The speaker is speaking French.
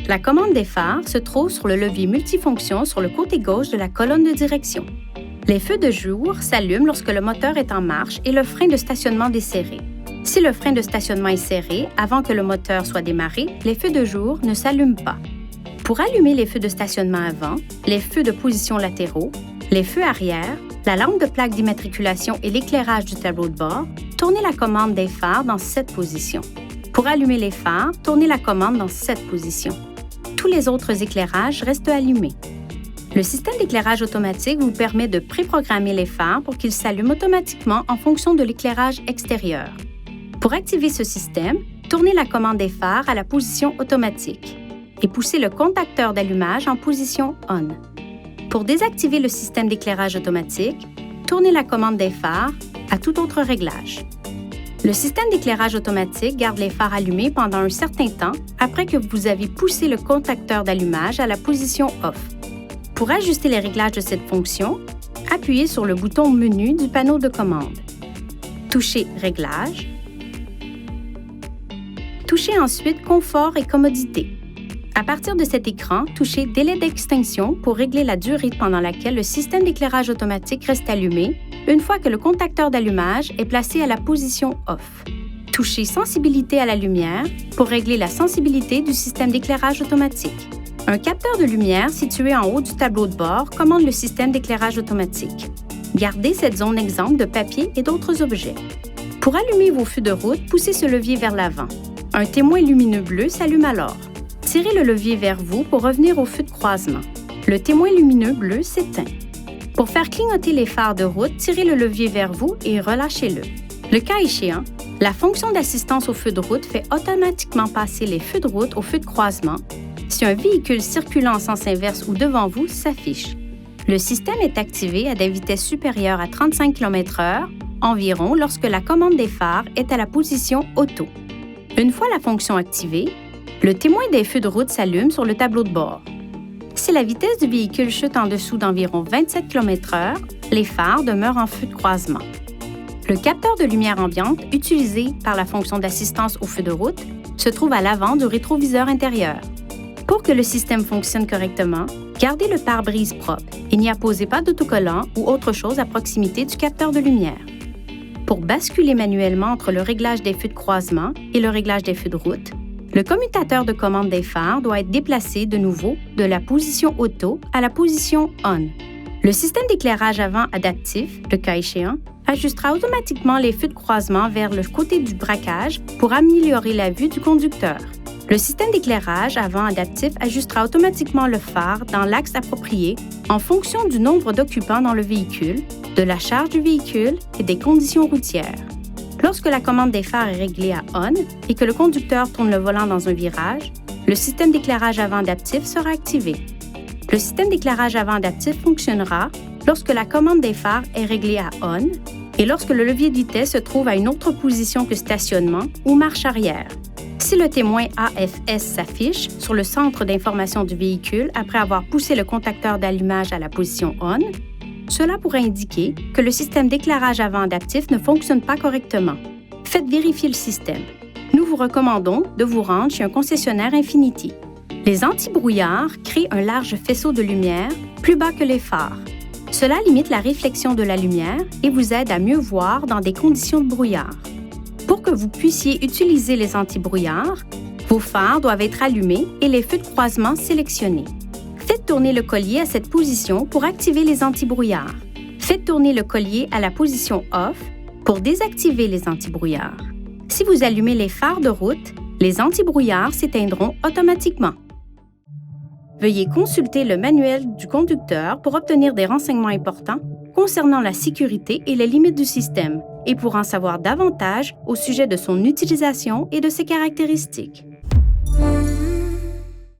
La commande des phares se trouve sur le levier multifonction sur le côté gauche de la colonne de direction. Les feux de jour s'allument lorsque le moteur est en marche et le frein de stationnement desserré. Si le frein de stationnement est serré avant que le moteur soit démarré, les feux de jour ne s'allument pas. Pour allumer les feux de stationnement avant, les feux de position latéraux, les feux arrière, la lampe de plaque d'immatriculation et l'éclairage du tableau de bord, tournez la commande des phares dans cette position. Pour allumer les phares, tournez la commande dans cette position. Tous les autres éclairages restent allumés. Le système d'éclairage automatique vous permet de préprogrammer les phares pour qu'ils s'allument automatiquement en fonction de l'éclairage extérieur. Pour activer ce système, tournez la commande des phares à la position automatique et poussez le contacteur d'allumage en position ON. Pour désactiver le système d'éclairage automatique, tournez la commande des phares à tout autre réglage. Le système d'éclairage automatique garde les phares allumés pendant un certain temps après que vous avez poussé le contacteur d'allumage à la position OFF. Pour ajuster les réglages de cette fonction, appuyez sur le bouton Menu du panneau de commande. Touchez Réglages. Touchez ensuite Confort et commodité. À partir de cet écran, touchez Délai d'extinction pour régler la durée pendant laquelle le système d'éclairage automatique reste allumé une fois que le contacteur d'allumage est placé à la position Off. Touchez Sensibilité à la lumière pour régler la sensibilité du système d'éclairage automatique. Un capteur de lumière situé en haut du tableau de bord commande le système d'éclairage automatique. Gardez cette zone exempte de papier et d'autres objets. Pour allumer vos feux de route, poussez ce levier vers l'avant. Un témoin lumineux bleu s'allume alors. Tirez le levier vers vous pour revenir au feu de croisement. Le témoin lumineux bleu s'éteint. Pour faire clignoter les phares de route, tirez le levier vers vous et relâchez-le. Le cas échéant, la fonction d'assistance au feu de route fait automatiquement passer les feux de route au feu de croisement si un véhicule circulant en sens inverse ou devant vous s'affiche. Le système est activé à des vitesses supérieures à 35 km/h environ lorsque la commande des phares est à la position Auto. Une fois la fonction activée, le témoin des feux de route s'allume sur le tableau de bord. Si la vitesse du véhicule chute en dessous d'environ 27 km/h, les phares demeurent en feu de croisement. Le capteur de lumière ambiante, utilisé par la fonction d'assistance au feu de route, se trouve à l'avant du rétroviseur intérieur. Pour que le système fonctionne correctement, gardez le pare-brise propre et n'y apposez pas d'autocollant ou autre chose à proximité du capteur de lumière. Pour basculer manuellement entre le réglage des feux de croisement et le réglage des feux de route, le commutateur de commande des phares doit être déplacé de nouveau de la position Auto à la position ON. Le système d'éclairage avant adaptif, le cas échéant, ajustera automatiquement les feux de croisement vers le côté du braquage pour améliorer la vue du conducteur. Le système d'éclairage avant adaptif ajustera automatiquement le phare dans l'axe approprié en fonction du nombre d'occupants dans le véhicule, de la charge du véhicule et des conditions routières. Lorsque la commande des phares est réglée à ON et que le conducteur tourne le volant dans un virage, le système d'éclairage avant adaptif sera activé. Le système d'éclairage avant adaptif fonctionnera lorsque la commande des phares est réglée à ON et lorsque le levier de vitesse se trouve à une autre position que stationnement ou marche arrière. Si le témoin AFS s'affiche sur le centre d'information du véhicule après avoir poussé le contacteur d'allumage à la position ON, cela pourrait indiquer que le système d'éclairage avant adaptif ne fonctionne pas correctement. Faites vérifier le système. Nous vous recommandons de vous rendre chez un concessionnaire Infiniti. Les anti-brouillards créent un large faisceau de lumière plus bas que les phares. Cela limite la réflexion de la lumière et vous aide à mieux voir dans des conditions de brouillard. Pour que vous puissiez utiliser les anti-brouillards, vos phares doivent être allumés et les feux de croisement sélectionnés. Faites tourner le collier à cette position pour activer les anti-brouillards. Faites tourner le collier à la position Off pour désactiver les anti-brouillards. Si vous allumez les phares de route, les anti-brouillards s'éteindront automatiquement. Veuillez consulter le manuel du conducteur pour obtenir des renseignements importants concernant la sécurité et les limites du système et pour en savoir davantage au sujet de son utilisation et de ses caractéristiques.